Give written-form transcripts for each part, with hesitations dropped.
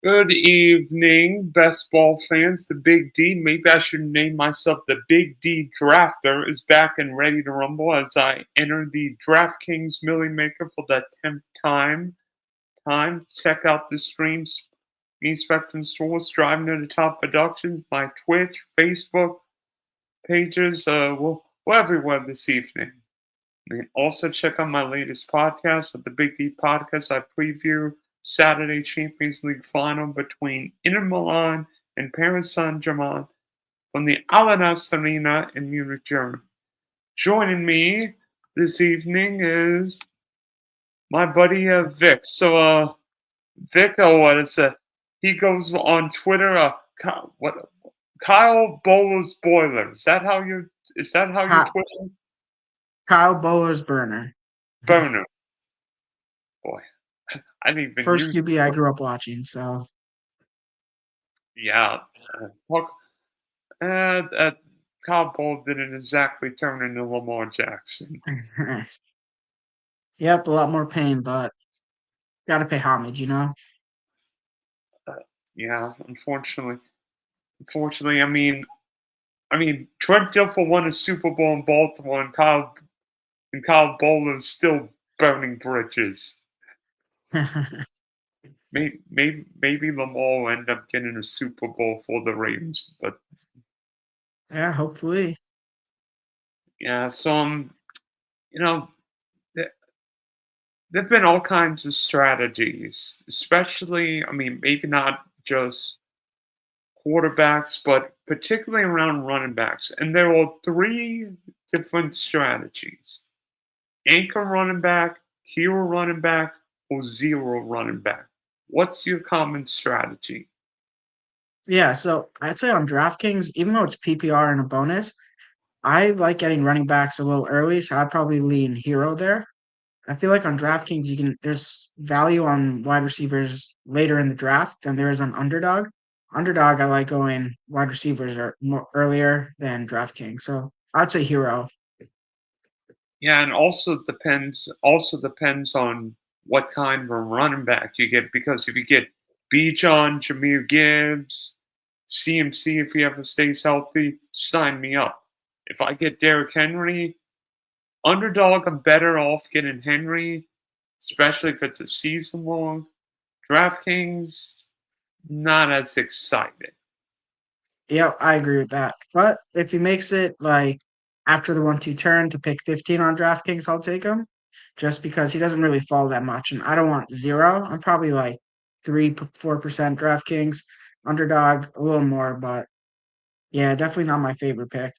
Good evening, best ball fans. The Big D, maybe I should name myself the Big D Drafter, is back and ready to rumble as I enter the DraftKings Millie Maker for the 10th Check out the streams, Spectrum Source, Driving to the Top Productions, my Twitch, Facebook pages. We're everywhere this evening. And also check out my latest podcast at the Big D Podcast. I preview Saturday Champions League final between Inter Milan and Paris Saint-Germain from the Allianz Arena in Munich, Germany. Joining me this evening is my buddy Vic. So, Vic, what is it? He goes on Twitter. Kyle Boller's Boiler. Is that how you? Is that how you Twitter? Kyle Boller's burner. Boner. Boy, I didn't even First use QB I grew up watching, so. Yeah. Kyle Boller didn't exactly turn into Lamar Jackson. Yep, a lot more pain, but gotta pay homage, you know? Yeah, unfortunately. I mean, Trent Dilfer won a Super Bowl in Baltimore, and Kyle Boller is still burning bridges. Maybe Lamar will end up getting a Super Bowl for the Ravens, but yeah, hopefully. Yeah, so you know, there've been all kinds of strategies, especially, maybe not just quarterbacks, but particularly around running backs. And there are three different strategies: anchor running back, hero running back, or zero running back. What's your common strategy? Yeah, so I'd say on DraftKings, even though it's PPR and a bonus, I like getting running backs a little early, so I'd probably lean hero there. I feel like on DraftKings, there's value on wide receivers later in the draft than there is on underdog. Underdog, I like going wide receivers are more earlier than DraftKings, so I'd say hero. Yeah, and also depends on what kind of a running back you get, because if you get Bijan, Jameer Gibbs, CMC, if he ever stays healthy, sign me up. If I get Derrick Henry, underdog, I'm better off getting Henry, especially if it's a season long. DraftKings, not as excited. Yep, I agree with that. But if he makes it like after the 1-2 turn to pick 15 on DraftKings, I'll take him just because he doesn't really fall that much. And I don't want zero. I'm probably like 3-4% DraftKings, underdog a little more, but yeah, definitely not my favorite pick.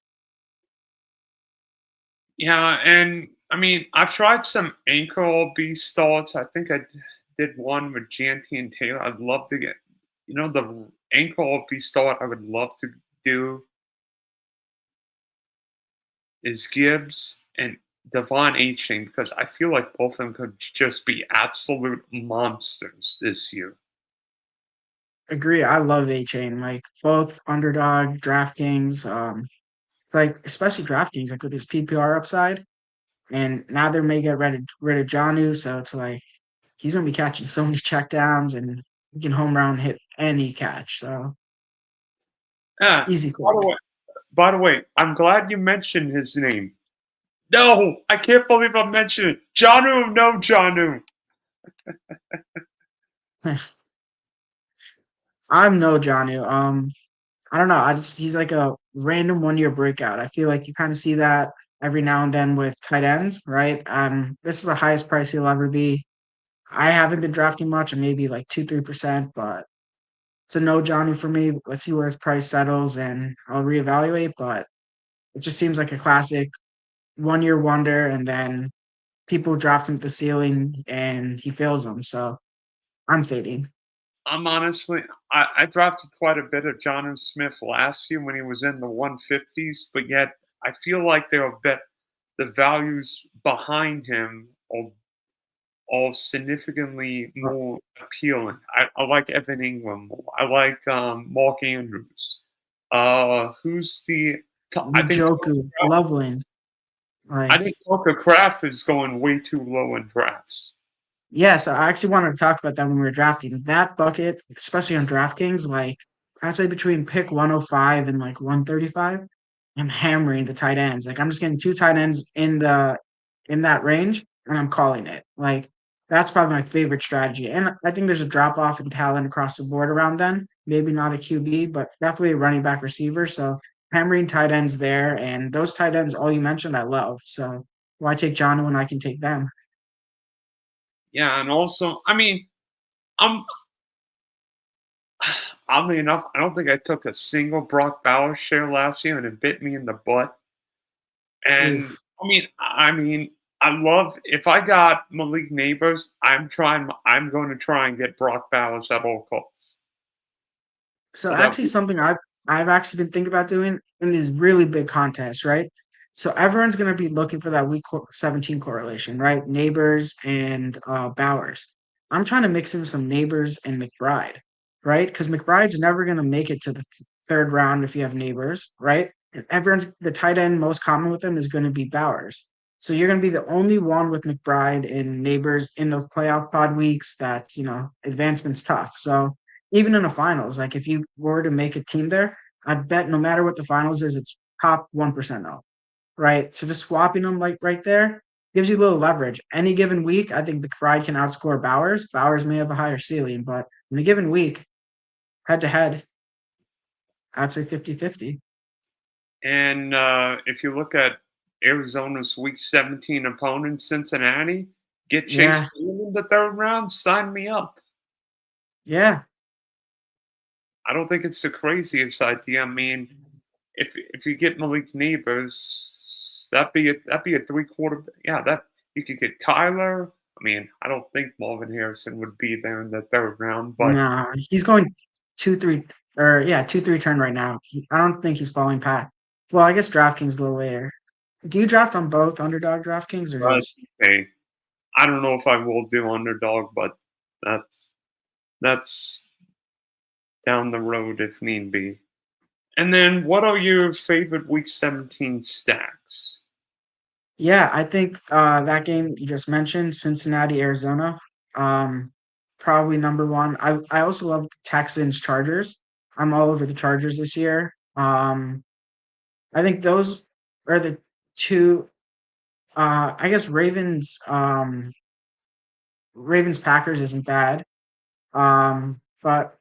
Yeah, and I've tried some anchor OB starts. I think I did one with Janty and Taylor. I'd love to get, the anchor OB start I would love to do is Gibbs and Devon A-Chain, because I feel like both of them could just be absolute monsters this year. Agree. I love A Chain, like both underdog, DraftKings, like especially DraftKings, like with his PPR upside. And now they may get rid of Janu, so it's like he's gonna be catching so many checkdowns and he can home run hit any catch. So Ah, easy by the click. way, I'm glad you mentioned his name. No, I can't believe I mentioned it. Janu, no Janu. I'm no Janu. I don't know. I just he's like a random 1 year breakout. I feel like you kind of see that every now and then with tight ends, right? This is the highest price he'll ever be. I haven't been drafting much, and maybe like 2-3%, but it's a no Johnny for me. Let's see where his price settles, and I'll reevaluate. But it just seems like a classic 1 year wonder, and then people draft him at the ceiling, and he fails them. So I'm fading. I'm honestly, I drafted quite a bit of John Smith last year when he was in the 150s, but yet I feel like the values behind him are significantly more appealing. I like Evan Ingram more. I like Mark Andrews. Who's the? I think Joku, Loveland, I like think Tucker Craft is going way too low in drafts. Yeah, so I actually wanted to talk about that when we were drafting. That bucket, especially on DraftKings, like I'd say between pick 105 and like 135, I'm hammering the tight ends. Like I'm just getting two tight ends in that range and I'm calling it. Like that's probably my favorite strategy. And I think there's a drop off in talent across the board around then. Maybe not a QB, but definitely a running back receiver. So hammering tight ends there. And those tight ends, all you mentioned, I love. So why take John when I can take them? Yeah, and also, I mean, I'm oddly enough, I don't think I took a single Brock Bowers share last year, and it bit me in the butt. And Oof. I mean, I love if I got Malik Neighbors, I'm going to try and get Brock Bowers at all costs. So Although, actually something I've actually been thinking about doing in these really big contests, right? So everyone's going to be looking for that 17 correlation, right? Neighbors and Bowers. I'm trying to mix in some Neighbors and McBride, right? Because McBride's never going to make it to the third round if you have Neighbors, right? And everyone's the tight end most common with them is going to be Bowers. So you're going to be the only one with McBride and Neighbors in those playoff pod weeks that, advancement's tough. So even in the finals, like if you were to make a team there, I'd bet no matter what the finals is, it's top 1% off, right? So just swapping them like right there gives you a little leverage. Any given week, I think McBride can outscore Bowers. Bowers may have a higher ceiling, but in a given week, head to head, I'd say 50-50. and if you look at Arizona's Week 17 opponent, Cincinnati, get Chase Yeah, Young in the third round, sign me up. yeah. I don't think it's the craziest idea. I mean, if you get Malik Neighbors, that'd be a 3/4. Yeah, that you could get Tyler. I mean, I don't think Marvin Harrison would be there in the third round, but Nah, he's going 2-3 or yeah, 2-3 turn right now. I don't think he's falling past. Well, I guess DraftKings a little later. Do you draft on both underdog DraftKings or but just hey, I don't know if I will do underdog, but that's down the road if need be. And then, what are your favorite Week 17 stacks? Yeah, I think that game you just mentioned, Cincinnati, Arizona, um, probably number one. I also love the Texans, Chargers. I'm all over the Chargers this year. I think those are the two. I guess Ravens Packers isn't bad. But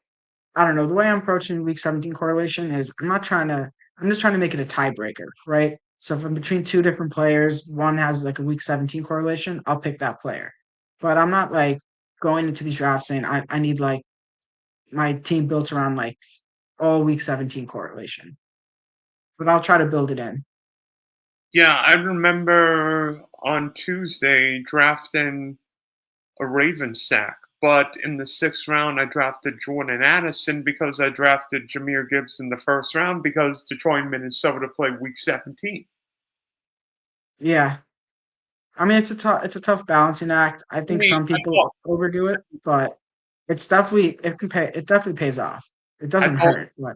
I don't know. The way I'm approaching week 17 correlation is I'm just trying to make it a tiebreaker, right? So if I'm between two different players, one has like a week 17 correlation, I'll pick that player. But I'm not like going into these drafts saying I need like my team built around like all week 17 correlation. But I'll try to build it in. Yeah, I remember on Tuesday drafting a Raven stack, but in the sixth round, I drafted Jordan Addison because I drafted Jameer Gibbs in the first round because Detroit and Minnesota play Week 17. Yeah. I mean it's a tough balancing act. I I think mean, some people overdo it, but it definitely pays off. It I doesn't thought hurt, but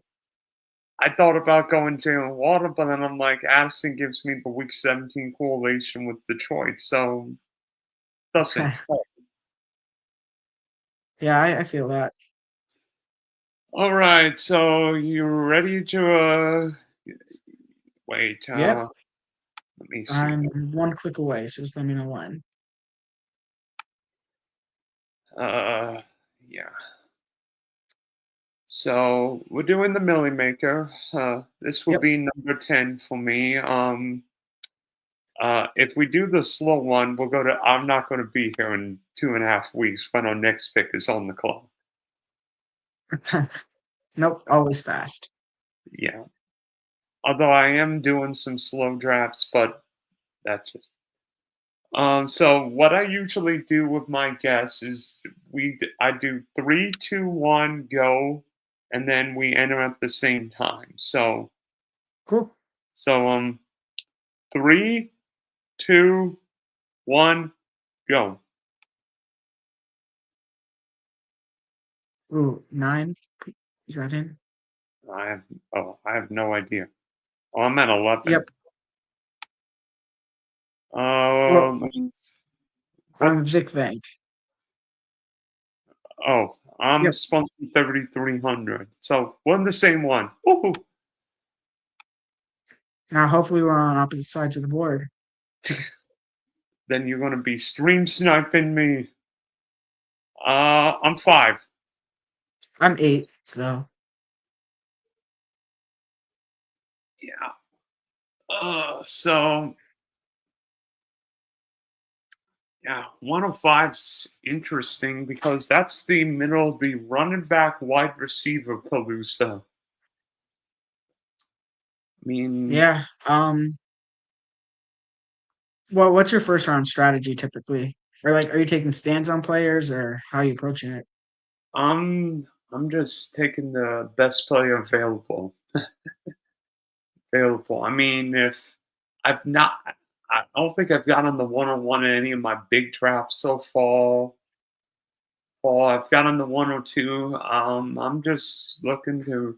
I thought about going Jalen Water, but then I'm like, Addison gives me the Week 17 correlation with Detroit, so doesn't. yeah, I feel that. All right, so you ready to wait? Yep. Let me see. I'm one click away, so just let me know when. Uh, yeah. So we're doing the Millie Maker. This will Yep. be number 10 for me. If we do the slow one, we'll go to. I'm not going to be here in 2.5 weeks when our next pick is on the clock. Nope, always fast. Yeah. Although I am doing some slow drafts, but that's just. So what I usually do with my guests is I do 3, 2, 1, go, and then we enter at the same time. Cool. So 3, 2, 1, go. Ooh, 9. You got in? I have I have no idea. Oh, I'm at 11. Yep. Well, Let's- I'm What's Vic Vank. Oh, I'm Yep. sponsoring 3,300. So we're on the same one. Woohoo! Now, hopefully, we're on opposite sides of the board. Then you're gonna be stream sniping me. I'm 5. I'm 8, so Yeah. So yeah, 105's interesting because that's the middle of the running back wide receiver Palooza. I mean, yeah. Well, what's your first round strategy typically? Or like, are you taking stands on players, or how are you approaching it? I'm just taking the best player available. I mean, if I've not, I don't think I've gotten the one-on-one in any of my big drafts so far. I've gotten the 102. I'm just looking to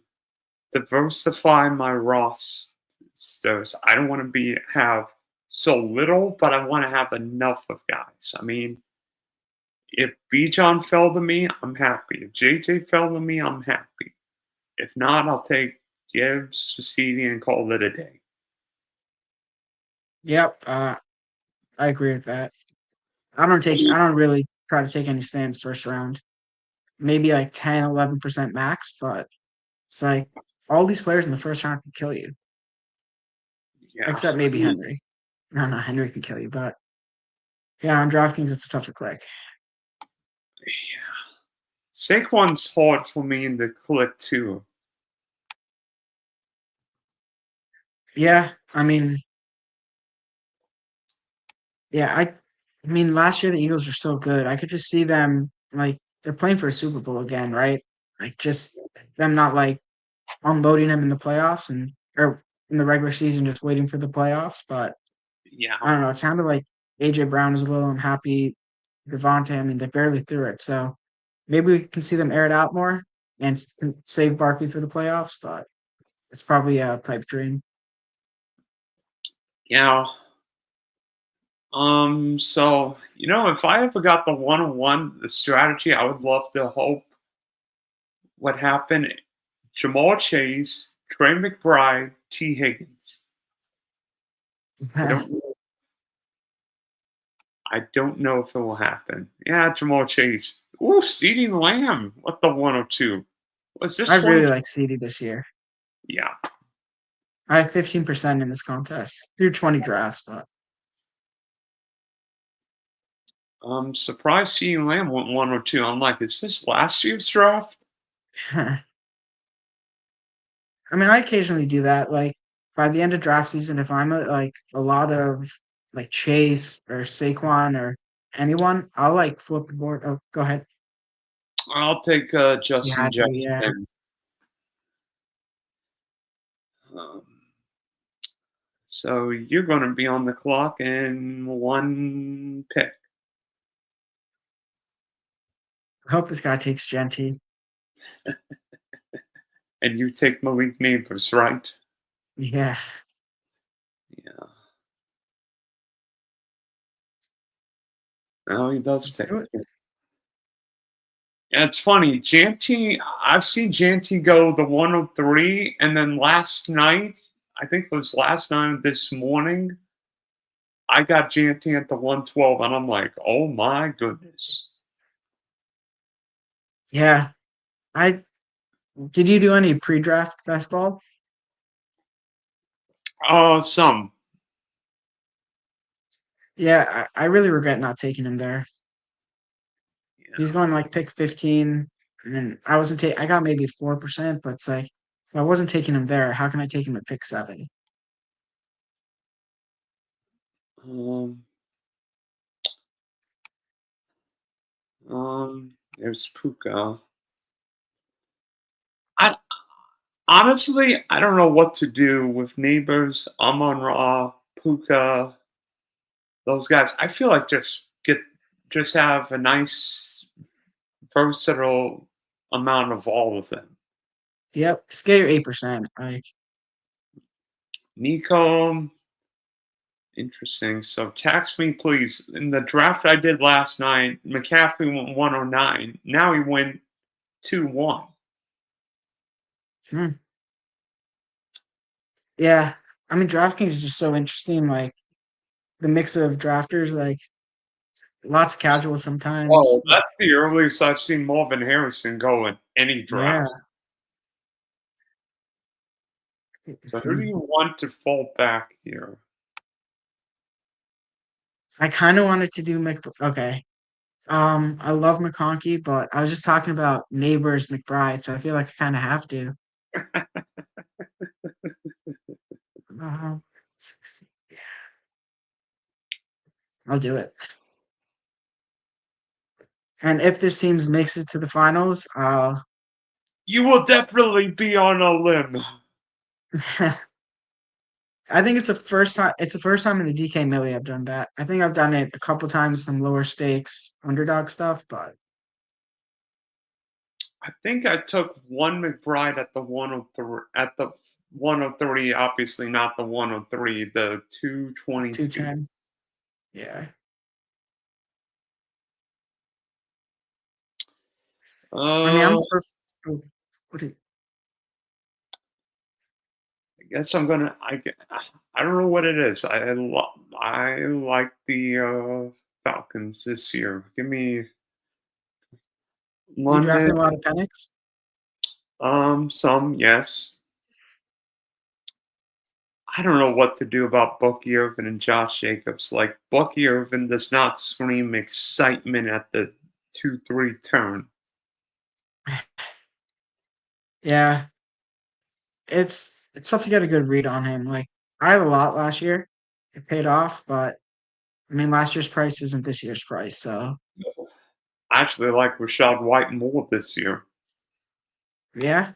diversify my rosters. I don't want to have so little, but I want to have enough of guys. I mean, if Bijan fell to me, I'm happy. If JJ fell to me, I'm happy. If not, I'll take Gibbs, Sassidi, and call it a day. Yep. I agree with that. I don't really try to take any stands first round. Maybe like 10, 11% max, but it's like all these players in the first round can kill you, Yeah. except maybe Henry. No, Henry can kill you, but yeah, on DraftKings it's tough to click. Saquon's hard for me in the click too. Yeah, I mean, yeah, I mean, last year the Eagles were so good. I could just see them like they're playing for a Super Bowl again, right? Like just them not like unloading him in the playoffs and or in the regular season, just waiting for the playoffs. But Yeah. I don't know. It sounded like AJ Brown was a little unhappy. Devontae, I mean, they barely threw it, so maybe we can see them air it out more and save Barkley for the playoffs. But it's probably a pipe dream. Yeah. So if I ever got the one-on-one, the strategy, I would love to hope what happened. Jamal Chase, Trey McBride, T. Higgins. I don't I don't know if it will happen. Yeah, Jamal Chase. Ooh, CeeDee Lamb. What the 102? Was I this one? really like CD this year. Yeah. I have 15% in this contest through 20 drafts, but I'm surprised CeeDee Lamb went 102. I'm like, is this last year's draft? I mean, I occasionally do that. Like by the end of draft season, if I'm like a lot of like Chase or Saquon or anyone, I'll like flip the board. Oh, go ahead. I'll take You Justin had to, yeah. Jefferson. Um, so you're going to be on the clock in one pick. I hope this guy takes Genty. And you take Malik Neighbors, right? Yeah, Yeah. No, he does let's take do it. it. Yeah, it's funny. Janty, I've seen Janty go the 103, and then last night, I think it was last night, this morning, I got Janty at the 112, and I'm like, oh my goodness. Yeah, I did. You do any pre-draft basketball? Some. Yeah, I really regret not taking him there. He's Yeah. going like pick 15, and then I wasn't I got maybe 4%, but it's like if I wasn't taking him there, how can I take him at pick 7? Um, there's Puka. I honestly, I don't know what to do with Neighbors, Amon Ra, Puka, those guys. I feel like just have a nice versatile amount of all of them. Yep, just get your 8%. Like, Nico, Interesting. So text me, please. In the draft I did last night, McCaffrey went 109. Now he went 2-1. Hmm. Yeah. I mean, DraftKings is just so interesting. Like the mix of drafters, like lots of casuals sometimes. Oh, that's the earliest I've seen Marvin Harrison go in any Yeah. draft. So who do Mhm. you want to fall back here? I kind of wanted to do Okay. I love McConkey, but I was just talking about neighbors McBride, so I feel like I kind of have to. 60. Yeah, I'll do it. And if this team makes it to the finals, You will definitely be on a limb. I think it's the first time. It's the first time in the DK Millie I've done that. I think I've done it a couple times, some lower stakes underdog stuff, but I think I took one McBride at the 103 at the 103, obviously not the 103, the 222. 210. Yeah. I mean, I'm Uh, perfect. Oh, what do you- I guess I'm gonna. I don't know what it is. I like the Falcons this year. Give me you drafted London. a lot of Penix? Some yes. I don't know what to do about Bucky Irvin and Josh Jacobs. Like Bucky Irvin does not scream excitement at the 2-3 turn. Yeah, it's tough to get a good read on him. Like I had a lot last year. It paid off, but I mean, last year's price isn't this year's price. So I actually like Rashad White more this year. yeah,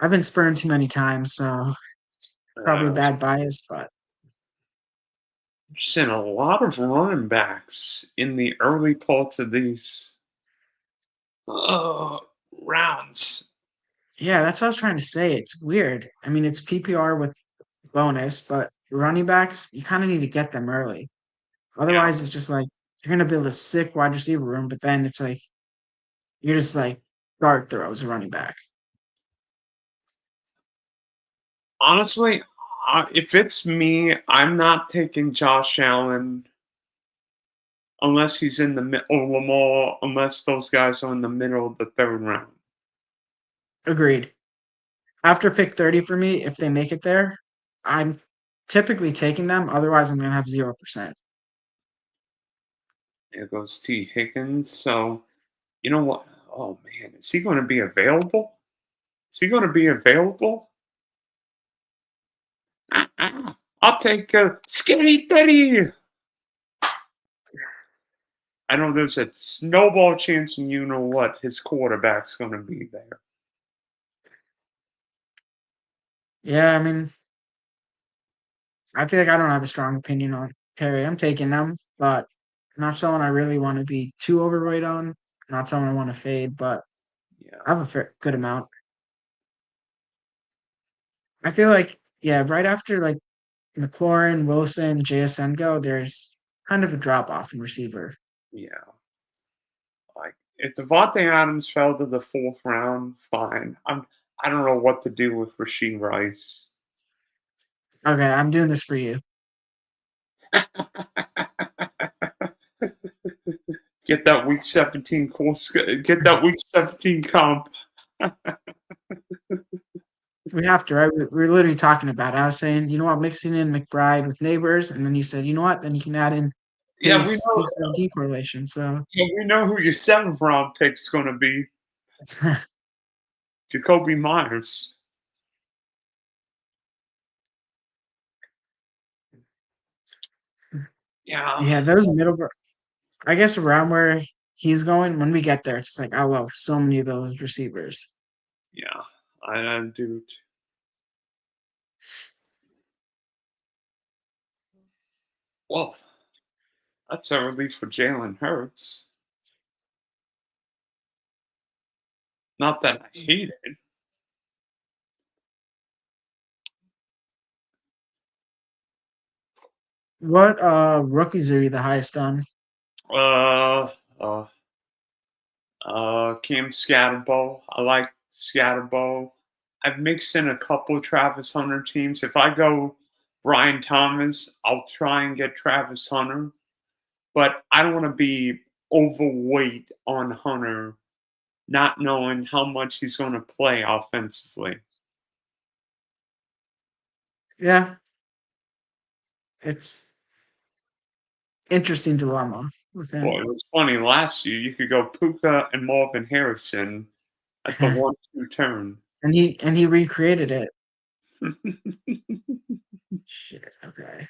I've been spurned too many times, so probably Uh, bad bias. But just in a lot of running backs in the early parts of these uh, rounds. yeah, that's what I was trying to say. It's weird. I mean, it's PPR with bonus, but running backs, you kind of need to get them early. Yeah. Otherwise, it's just like you're gonna build a sick wide receiver room, but then it's like you're just like dart throws a running back. Honestly, if it's me, I'm not taking Josh Allen unless he's in the or Lamar, unless those guys are in the middle of the third round. Agreed. After pick 30 for me, if they make it there, I'm typically taking them. Otherwise, I'm gonna have 0%. There goes T. Higgins. So, you know what? Oh, man. Is he going to be available? Is he going to be available? I'll take Skinny Teddy. I know there's a snowball chance, and you know what? His quarterback's going to be there. Yeah, I mean, I feel like I don't have a strong opinion on Terry. I'm taking them, but not someone I really want to be too overweight on. Not someone I want to fade, but Yeah. I have a good amount. I feel like, yeah, right after like McLaurin, Wilson, JSN go, there's kind of a drop off in receiver. Yeah. Like, if Devontae Adams fell to the fourth round, fine. I don't know what to do with Rasheed Rice. Okay, I'm doing this for you. Get that week 17 course. Get that week 17 comp. We have to, right? We're literally talking about it. I was saying, you know what, mixing in McBride with neighbors, and then you said, you know what, then you can add in Yeah, his D correlation. So we know who your seventh round pick's going to be. Jacoby Myers. Yeah, yeah, those I guess around where he's going, when we get there, it's like I love so many of those receivers. yeah. I do. Well, that's a relief for Jalen Hurts. Not that I hate it. What rookies are you the highest on? Uh, uh, Cam Scatterbo. I like Scatterbo. I've mixed in a couple Travis Hunter teams. If I go Brian Thomas, I'll try and get Travis Hunter, but I don't want to be overweight on Hunter, not knowing how much he's going to play offensively. Yeah, it's interesting dilemma with Well, him. it was funny last year. You could go Puka and Marvin Harrison at the 1-2 turn. And he recreated it. Shit. Okay.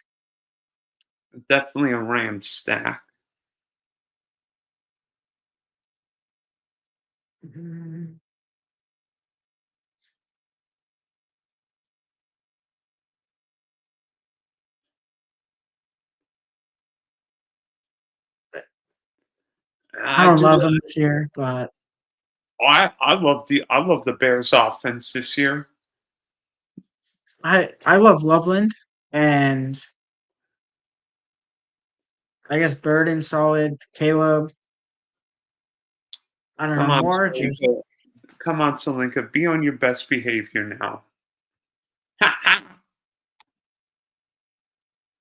Definitely a Rams stack. Mm, I I don't do. love him this year, but I love the Bears offense this year. I love Loveland, and I guess Burden solid. Caleb, I don't know, Come on, more just Salinka. Come on, Salinka. Be on your best behavior now.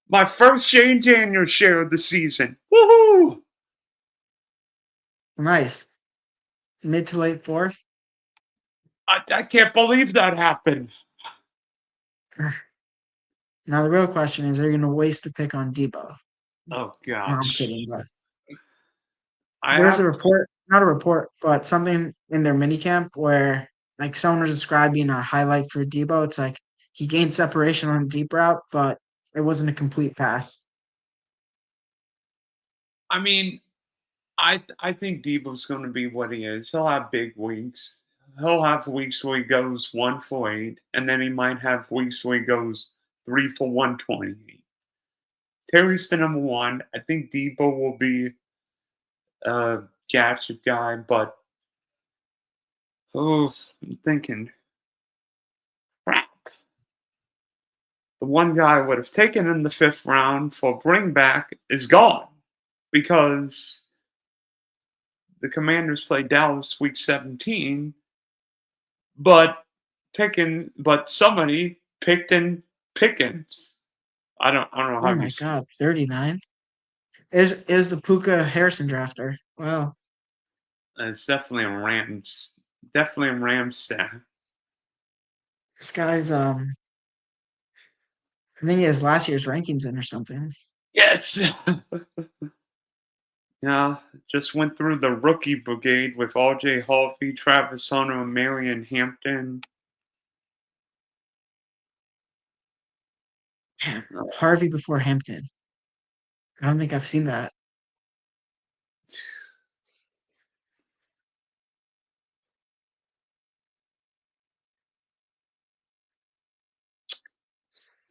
My first Shane Daniels share of the season. Woohoo! nice. Mid to late fourth. I can't believe that happened. Now the real question is, are you going to waste a pick on Debo? Oh No, I'm gosh. kidding. But I there's a have report, not a report, but something in their minicamp where like someone was describing a highlight for Debo. It's like he gained separation on a deep route, but it wasn't a complete pass. I mean, I think Debo's going to be what he is. He'll have big weeks. He'll have weeks where he goes 1 for 8, and then he might have weeks where he goes 3 for 128. Terry's the number one. I think Debo will be a gadget guy, but oh, I'm thinking, crap. The one guy I would have taken in the fifth round for bring back is gone because the Commanders play Dallas week 17, but somebody picked in Pickens. I don't know Oh how you my see God, 39. Is the Puka Harrison drafter? Wow, it. It's definitely a Rams stack. this guy's I think he has last year's rankings in or something. Yes. Yeah, just went through the rookie brigade with R.J. Harvey, Travis Hunter, and Marion Hampton. Damn, Uh, Harvey before Hampton. I don't think I've seen that.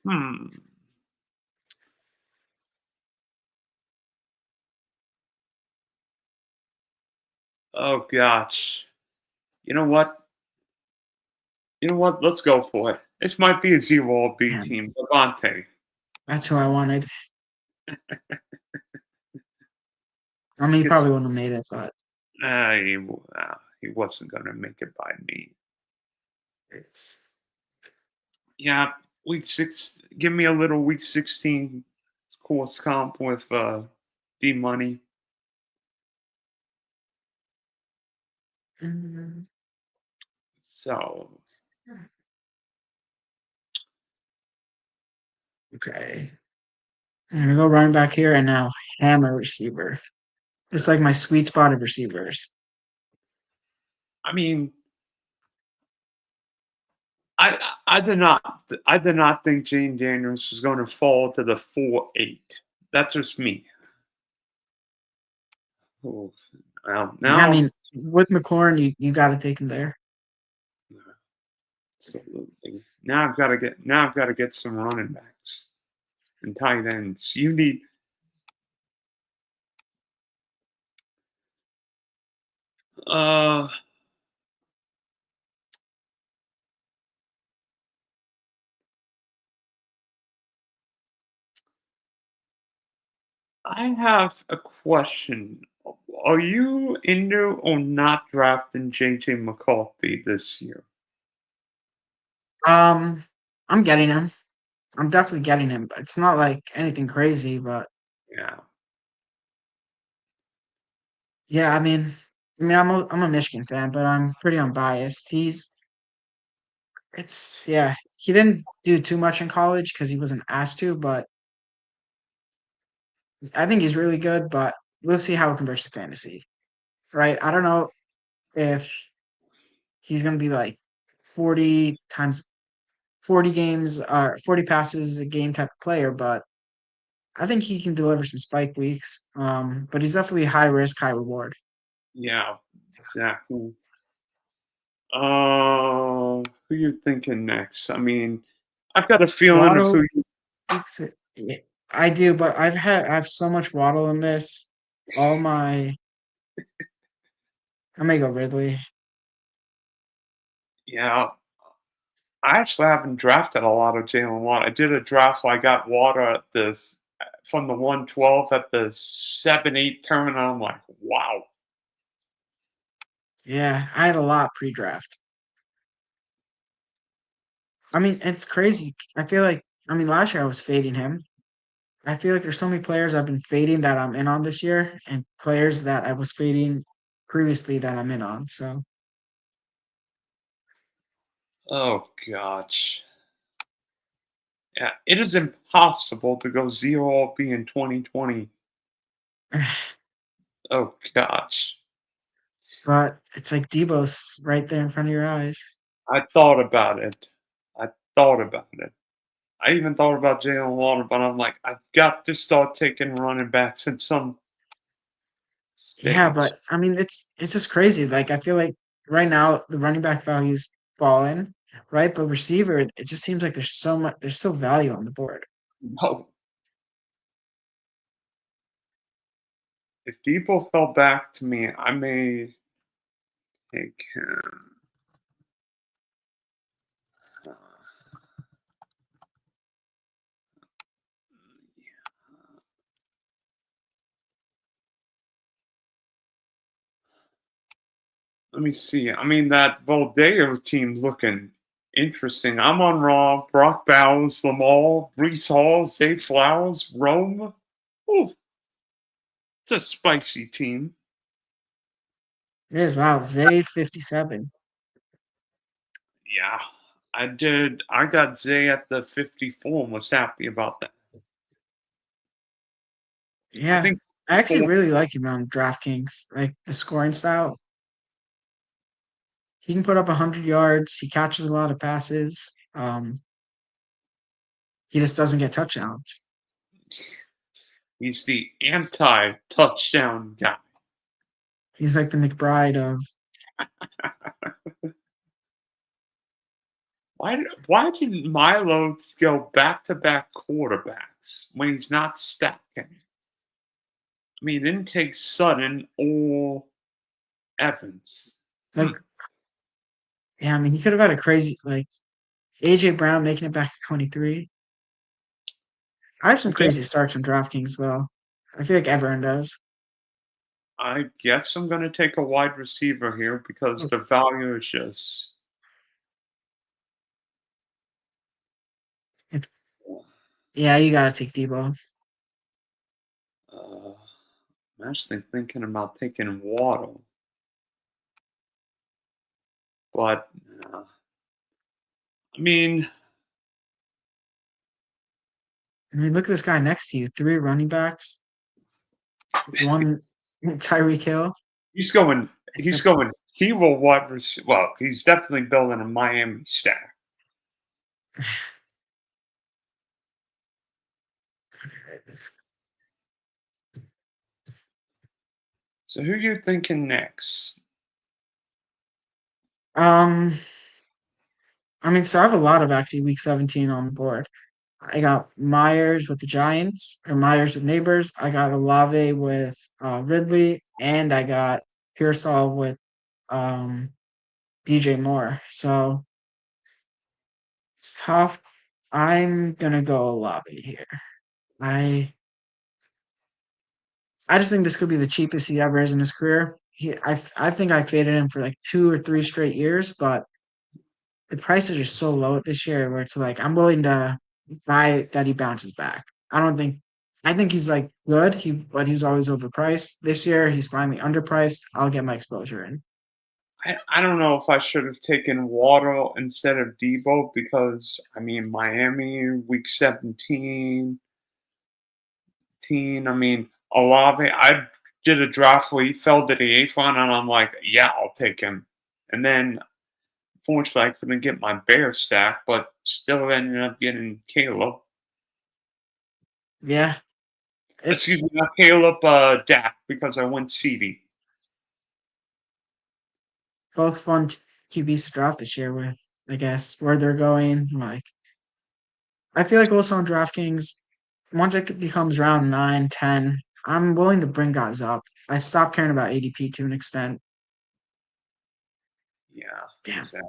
hmm. Oh gosh. You know what? You know what? Let's go for it. This might be a zero B Damn, team. Levante. that's who I wanted. I mean, he Gets. probably wouldn't have made it, but He wasn't gonna make it by me. it's Yeah, week six. Give me a little week 16 course comp with D Money. mm, So okay. I'm gonna go running back here and now hammer receiver. It's like my sweet spot of receivers. I mean, I did not think Gene Daniels was going to fall to the 4-8. That's just me. Oh, well, Yeah, I now mean, with McLaurin, you got to take him there. absolutely. Now I've got to get some running backs and tight ends. You need uh I have a question. Are you into or not drafting JJ McCarthy this year? Um, I'm getting him. I'm definitely getting him, but it's not like anything crazy, but Yeah. yeah, I'm a Michigan fan, but I'm pretty unbiased. Yeah, he didn't do too much in college because he wasn't asked to, but I think he's really good, but we'll see how it converts to fantasy, right? I don't know if he's gonna be like 40 times 40 games or 40 passes a game type of player, but I think he can deliver some spike weeks. But he's definitely high risk, high reward. Yeah, exactly. Who you thinking next? I mean, I've got a feeling of Waddle who you. takes it. Yeah, I do, but I have so much Waddle in this. All my I may go Ridley. Yeah, I actually haven't drafted a lot of Jalen Watt. I did a draft where I got Water at this from the 112 at the 7-8 tournament. I'm like, wow. Yeah, I had a lot pre-draft. It's crazy. Last year I was fading him. I feel like there's so many players I've been fading that I'm in on this year, and players that I was fading previously that I'm in on. So Oh gosh. Yeah, it is impossible to go 0 B in 2020. Oh gosh. but it's like Debo's right there in front of your eyes. I thought about it. I thought about it. I even thought about Jalen Water, but I'm like, I've got to start taking running backs at some Yeah, stage. but it's just crazy. Like I feel like right now the running back value's fallen, right? But receiver, it just seems like there's still value on the board. No, if people fell back to me, I may take him. Uh, Let me see. I mean, that Valdeo's team's looking interesting. I'm on Raw, Brock Bowers, Lamal, Brees Hall, Zay Flowers, Rome. Ooh, it's a spicy team. It is wow, Zay 57. Yeah, I did. I got Zay at the 54 and was happy about that. I Yeah, think I actually people. really like him on DraftKings. Like the scoring style, he can put up 100 yards. He catches a lot of passes. He just doesn't get touchdowns. He's the anti-touchdown guy. He's like the McBride of Why didn't Milo go back-to-back quarterbacks when he's not stacking? I mean, he didn't take Sutton or Evans. like yeah. He could have had a crazy like AJ Brown making it back to 23. I have I some guess crazy starts on DraftKings though. I feel like everyone does. I guess I'm gonna take a wide receiver here because the value is just. It- yeah, you gotta take Debo. Uh, I'm actually thinking about taking Waddle, but I mean, Look at this guy next to you. Three running backs, one Tyreek Hill. he's going. He's going. He will Well, he's definitely building a Miami stack. So who you thinking next? Um, so I have a lot of actually week 17 on the board. I got Myers with the Giants or Myers with Neighbors. I got Olave with Ridley, and I got Pearsall with um, DJ Moore. So it's tough. I'm gonna go Olave here. I I just think this could be the cheapest he ever is in his career. I think I faded him for like 2 or 3 straight years, but the prices are so low this year where it's like I'm willing to buy that he bounces back. I don't think I think he's like good, but he was always overpriced. This year he's finally underpriced. I'll get my exposure in. I don't know if I should have taken Waddle instead of Debo because I mean Miami week 17, I mean Olave. I did a draft where he fell to the eighth one, and I'm like, yeah, I'll take him. And then fortunately I couldn't get my bear stack, but still ended up getting Caleb. Yeah, it's Excuse me, not Caleb, Dak because I went CD. both fun QBs to draft this year with, I guess, where they're going. Like I feel like also on DraftKings, once it becomes round 9, 10, I'm willing to bring guys up. I stopped caring about ADP to an extent. Yeah, Damn. exactly.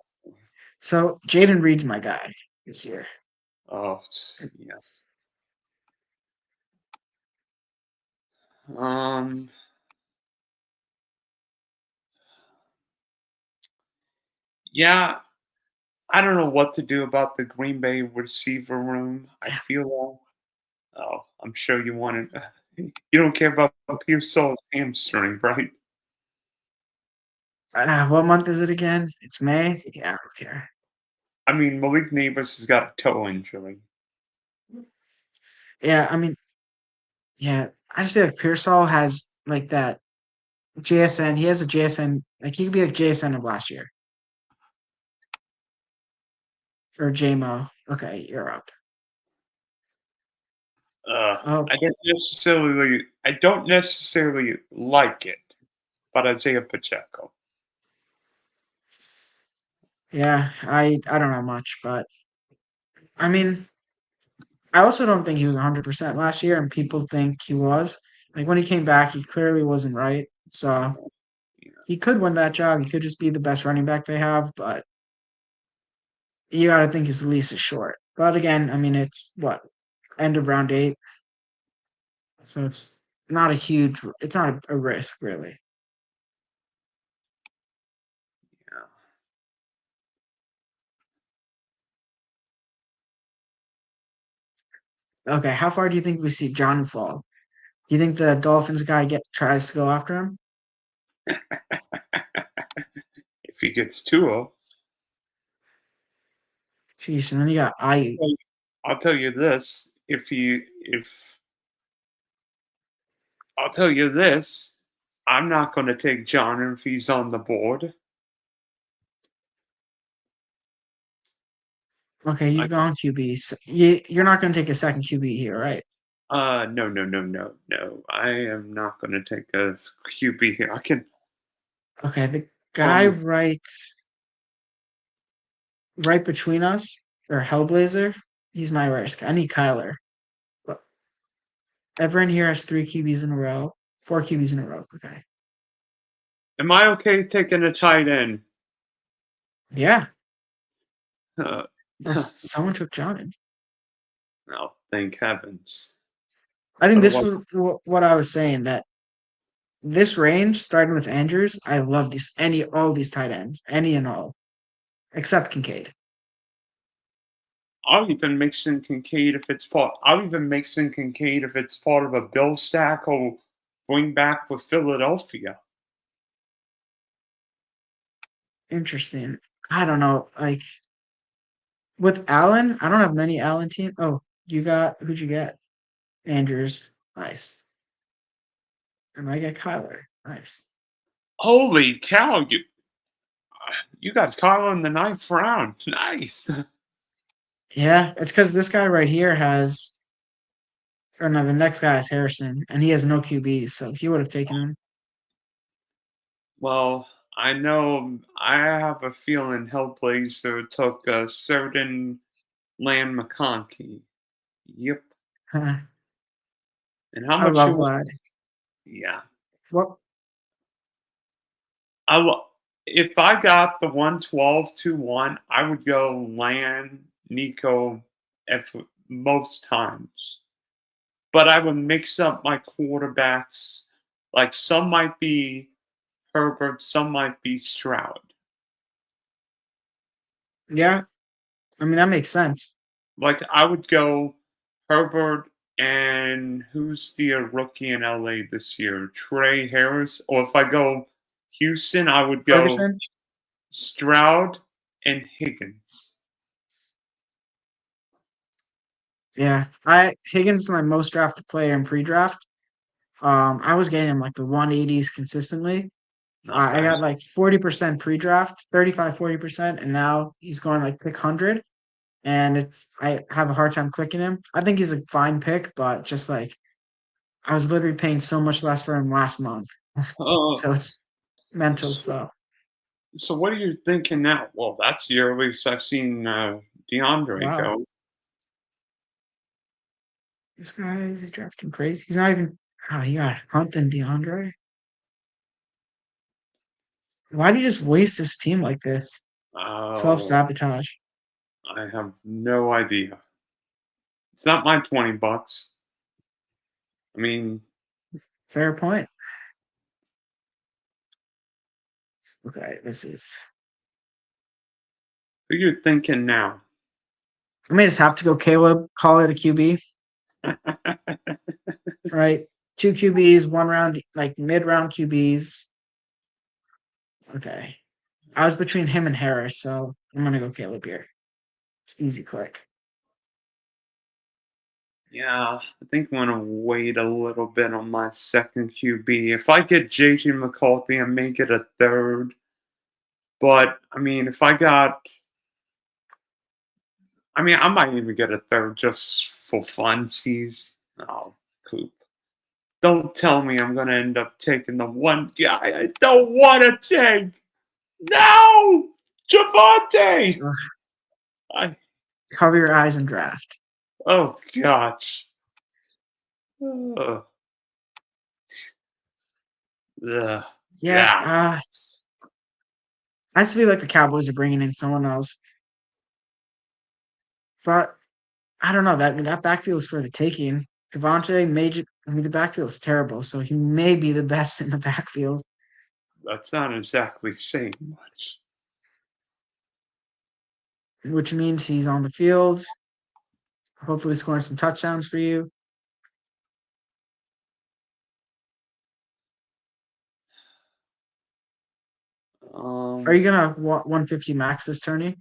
So Jaden Reed's my guy this year. Oh, yes. Um, yeah, I don't know what to do about the Green Bay receiver room. I Damn. feel oh, I'm sure you want it. You don't care about Pearsall's hamstring, right? What month is it again? It's May. Yeah, I don't care. I mean, Malik Neighbors has got a toe injury. Yeah, I mean, yeah, I just feel like Pearsall has like that JSN. He has a JSN. Like he could be like JSN of last year or JMO. Okay, you're up. Oh, I don't necessarily like it, but Isaiah Pacheco. yeah. I don't know much, but I mean, I also don't think he was 100% last year, and people think he was. Like when he came back, he clearly wasn't right. So he could win that job. He could just be the best running back they have, but you got to think his lease is short. But again, I mean, it's what end of round 8, so it's not a huge. It's not a risk really. Yeah. Okay, how far do you think we see John fall? Do you think the Dolphins guy tries to go after him? If he gets Tua, Jeez, and then you got I. well, I'll tell you this: if I'll tell you this, I'm not going to take John if he's on the board. Okay, I, you've gone QBs. You're not going to take a second QB here, right? no, no, no, no, no. I am not going to take a QB here. I can Okay, the guy promise. right between us, or Hellblazer, he's my risk. I need Kyler. But everyone here has 3 QBs in a row, 4 QBs in a row. Okay. Am I okay taking a tight end? Yeah. Uh, Well, someone took John. no, thank heavens. I think this Otherwise, was what I was saying, that this range, starting with Andrews, I love all these tight ends, any and all, except Kincaid. I'll even mix in Kincaid if it's part. I'll even mix in Kincaid if it's part of a bill stack or bring back with Philadelphia. Interesting. I don't know. Like with Allen, I don't have many Allen team. Oh, who'd you get? Andrews. Nice. And I get Kyler. Nice. Holy cow! You got Kyle in the ninth round. Nice. Yeah, it's because this guy right here has, or no, the next guy is Harrison, and he has no QB, so he would have taken him. Well, I know. I have a feeling Hellblazer took a certain Land McConkey. Yep. I And how much love you? Vlad. Yeah. Well, I lo- if I got the 112-1, I would go Land Nico at most times. but I would mix up my quarterbacks. Like some might be Herbert, some might be Stroud. Yeah, I mean that makes sense. Like I would go Herbert and who's the rookie in LA this year? Trey Harris. Or if I go Houston, I would go Ferguson. Stroud and Higgins. Yeah, I Higgins is my most drafted player in pre-draft. I was getting him like the 180s consistently. Not I bad. got like 40% pre-draft, 35-40%, and now he's going like pick 100. And it's I have a hard time clicking him. I think he's a fine pick, but just like I was literally paying so much less for him last month. Uh, So it's mental. so, So so what are you thinking now? Well, that's the earliest I've seen DeAndre wow, go. this guy is drafting crazy. He's not even. Oh, he got Hunt and DeAndre. Why do you just waste this team like this? Self Oh, sabotage. I have no idea. It's not my $20. I mean, Fair point. Okay, this is. who you thinking now? I may just have to go Caleb. Call it a QB, right? Two QBs, one round, like mid round QBs. Okay. I was between him and Harris, so I'm gonna go Caleb here. It's easy click. Yeah, I think I'm gonna wait a little bit on my second QB. If I get JJ McCarthy, I may get a third. But I mean, if I got, I mean, I might even get a third just for funsies. Oh, poop! Don't tell me I'm gonna end up taking the one guy I don't want to take. No, Javante. Ugh, I cover your eyes and draft. oh gosh. Ugh, ugh, Yeah, yeah, I just feel like the Cowboys are bringing in someone else, but I don't know that backfield is for the taking. Devontae Major. I mean, the backfield is terrible, so he may be the best in the backfield, that's not exactly saying much. which means he's on the field. Hopefully, scoring some touchdowns for you. Are Um, you gonna 150 max this tourney?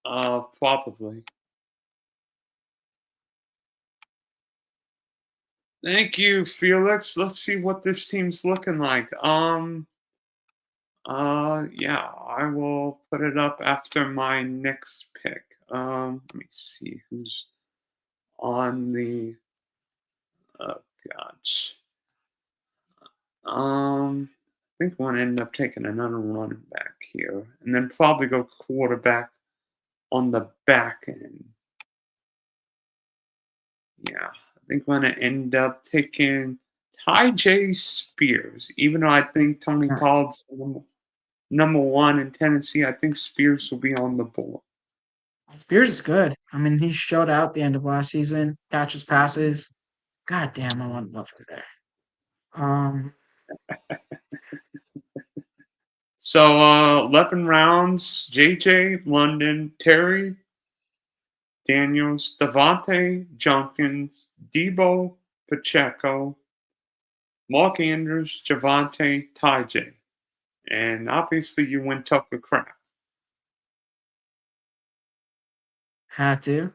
probably. Thank you, Felix. Let's see what this team's looking like. Yeah, I will put it up after my next pick. Let me see who's on the. Oh gosh. I think we'll end up taking another running back here, and then probably go quarterback on the back end. Yeah, I think we're gonna end up taking Ty J. Spears. Even though I think Tony Nice. Pollard's number one in Tennessee, I think Spears will be on the board. Spears is good. I mean, he showed out the end of last season, catches passes. God damn, I want Butler there. Um, So 11 rounds, JJ, London, Terry, Daniels, Devontae, Junkins, Debo, Pacheco, Mark Andrews, Javante, Ty J. And obviously you went Tucker Craft. had to.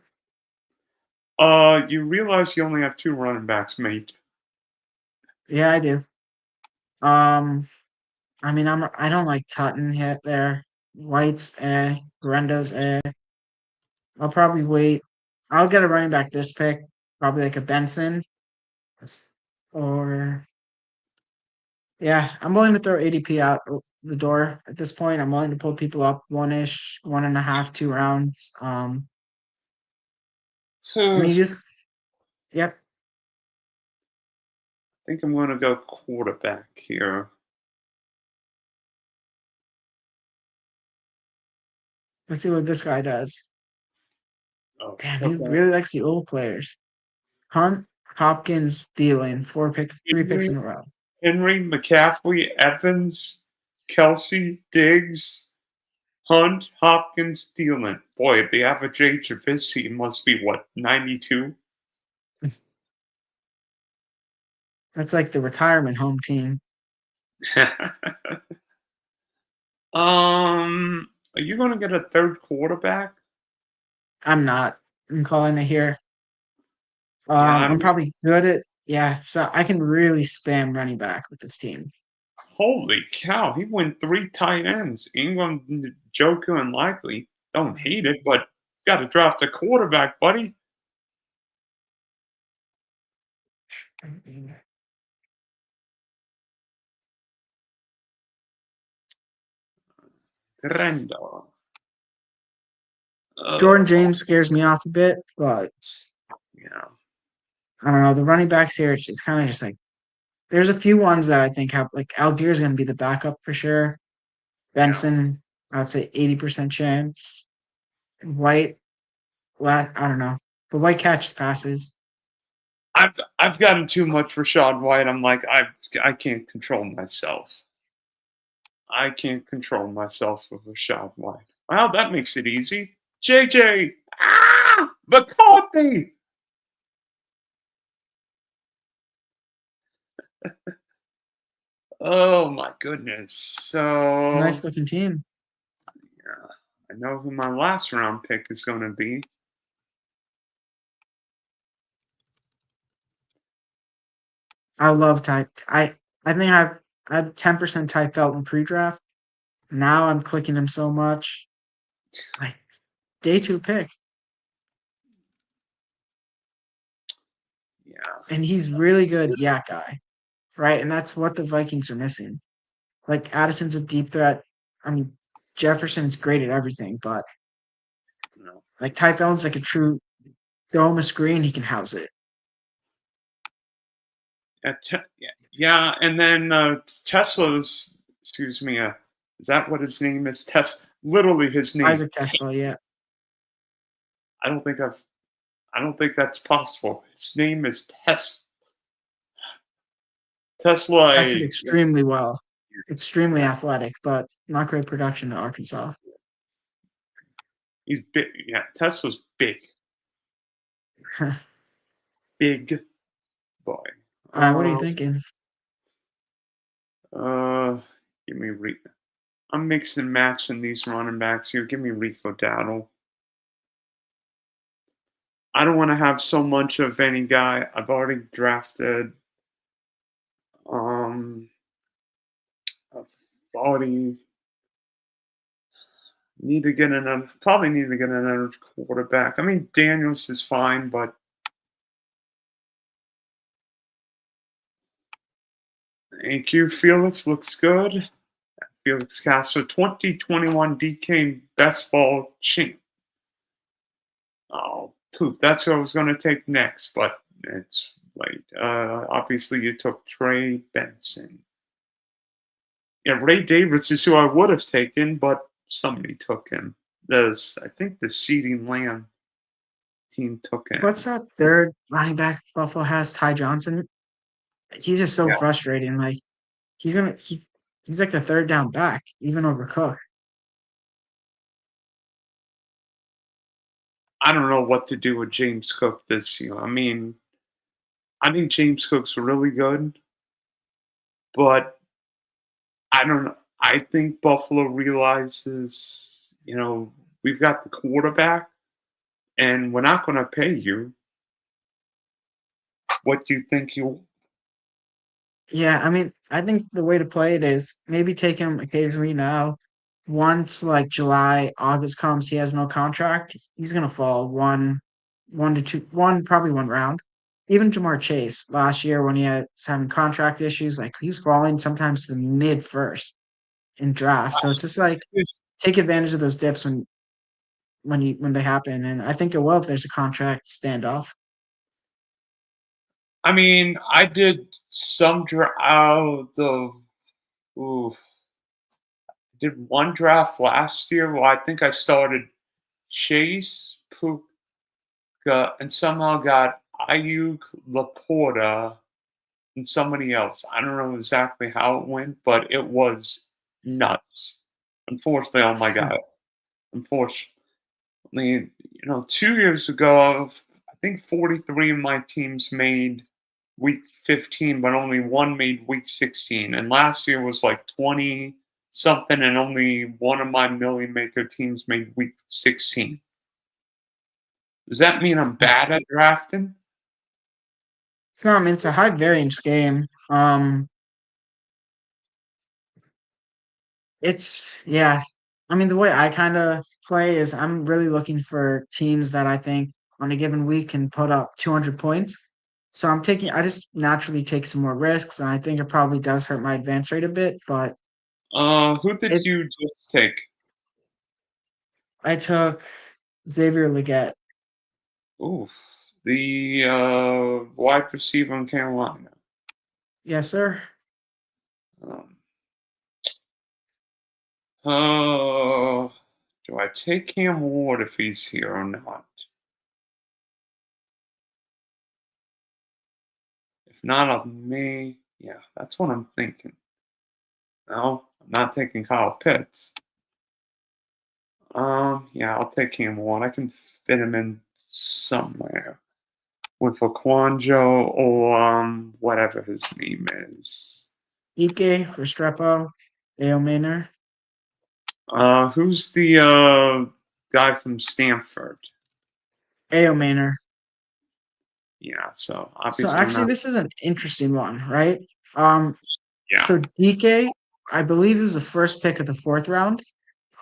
You realize you only have two running backs, mate. Yeah, I do. Um, I mean, I don't like Tutton hit there. White's Rendo's I'll probably wait. I'll get a running back this pick, probably like a Benson, or yeah, I'm willing to throw ADP out the door at this point. I'm willing to pull people up one ish, 1.5, 2 rounds. I I mean, you just yep. think I'm going to go quarterback here. Let's see what this guy does. Oh, Damn, he took that. really likes the old players. Hunt. Hopkins, Thielen, 3 picks Henry, in a row. Henry, McCaffrey, Evans, Kelsey, Diggs, Hunt, Hopkins, Thielen. Boy, the average age of his team must be what, 92? That's like the retirement home team. Are you gonna get a third quarterback? I'm not. I'm calling it here. Yeah, I I'm mean, probably good at yeah, so I can really spam running back with this team. holy cow, he went 3 tight ends. Ingram, Joker, and Likely. Don't hate it, but gotta draft a quarterback, buddy. Trendo. Jordan Oh, James scares me off a bit, but yeah, I don't know. The running backs here, it's kind of just like there's a few ones that I think have like Algier's going to be the backup for sure. yeah. Benson, I would say 80% chance. White, I don't know. But White catches passes. I've gotten too much Rashad White. I'm like, I can't control myself. I can't control myself with Rashad White. Well, that makes it easy. JJ, McCarthy. Oh my goodness. Nice So looking team. yeah, I know who my last round pick is going to be. I love Ty. I think I had 10% Ty Felton pre-draft. Now I'm clicking him so much. Like day two pick. Yeah, And he's really good yak guy. Right? And that's what the Vikings are missing. Like Addison's a deep threat. I mean, Jefferson's great at everything, but no. like Ty Felton's like a true throw him a screen, he can house it. Yeah, and then Tesla's. Excuse me. Is that what his name is? Literally his name. Isaac Tesla, yeah. I don't think I've. I don't think that's possible. His name is Tesla. Tested Yeah, extremely well. Extremely athletic, but not great production in Arkansas. he's big. Yeah, Tesla's big, big boy. What are you Um, thinking? uh, give me I'm mixing and matching these running backs here. Give me Rico Dowdle. I don't want to have so much of any guy. I've already drafted. Um, I've already need to get another. Probably need to get another quarterback. I mean, Daniels is fine, but thank you. Felix looks good. Felix Castro, 2021 DK Best Ball Chink. Oh, poop. That's what I was going to take next, but it's late. Obviously, you took Trey Benson. Yeah, Ray Davis is who I would have taken, but somebody took him. I think the Seeding Lamb team took What's him. that third running back Buffalo has? Ty Johnson. He's just so Yeah. frustrating. Like he's like the third down back, even over Cook. I don't know what to do with James Cook this year. I mean, I think James Cook's really good, but I don't know. I think Buffalo realizes, we've got the quarterback and we're not going to pay you what you think you. Yeah, I mean, I think the way to play it is maybe take him occasionally now. Once like July, August comes, he has no contract. He's gonna fall one to two, probably one round. Even Jamar Chase last year when was having contract issues, like he was falling sometimes to the mid first in drafts. So it's just like take advantage of those dips when they happen. And I think it will if there's a contract standoff. I mean, I did some draft. Ooh, did one draft last year. Well, I think I started Chase, Puka, and somehow got Ayuk, Laporta, and somebody else. I don't know exactly how it went, but it was nuts. Unfortunately, oh my god. Unfortunately, 2 years ago, I think 43 of my teams made week 15, but only one made week 16. And last year was like 20 something, and only one of my million maker teams made week 16. Does that mean I'm bad at drafting? No, I mean, it's a high variance game. It's yeah. I mean, the way I kind of play is I'm really looking for teams that I think on a given week can put up 200 points. So I just naturally take some more risks, and I think it probably does hurt my advance rate a bit. But Who did it, you just take? I took Xavier Leggett. Oof, the wide receiver in Carolina. Yes, sir. Um, uh, do I take Cam Ward if he's here or not? If not, I may. Yeah, that's what I'm thinking. No, I'm not taking Kyle Pitts. Yeah, I'll take Cam Ward. I can fit him in somewhere with Laquanjo or whatever his name is. DK Restrepo, Dale Maynard. Who's the guy from Stanford? Ao Maynard. Yeah, so So obviously I'm actually, not. this is an interesting one, right? Um, Yeah. so DK, I believe he was the first pick of the fourth round.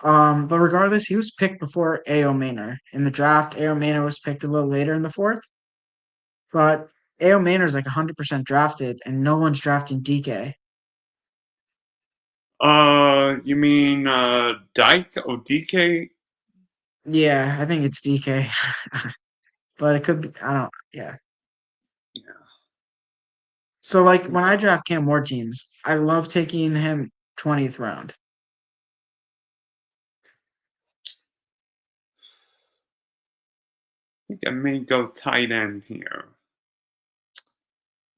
But regardless, he was picked before Ao Maynard in the draft. Ao Maynard was picked a little later in the fourth, but Ao Maynard is like 100% drafted, and no one's drafting DK. You mean Dyke or DK? Yeah, I think it's DK, but it could be. I don't. Yeah. Yeah. So like when I draft Cam Ward teams, I love taking him 20th round. I think I may go tight end here.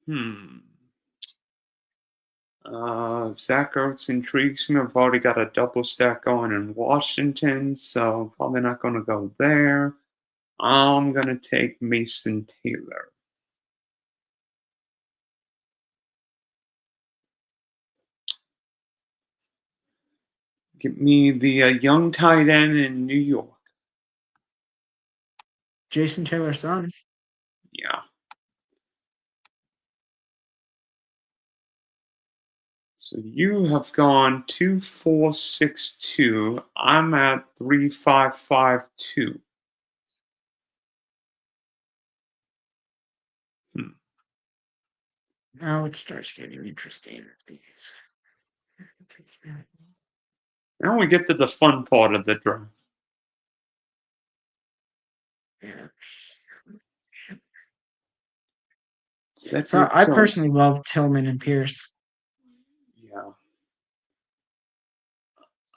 Hmm. Zach Ertz intrigues me. I've already got a double stack going in Washington, so probably not going to go there. I'm going to take Mason Taylor. Give me the young tight end in New York. Jason Taylor's son. Yeah. So you have gone 2-4-6-2. I'm at 3-5-5-2. Hmm. Now it starts getting interesting. These. Now we get to the fun part of the draft. Yeah. Set So your I tone. personally love Tillman and Pierce. Yeah.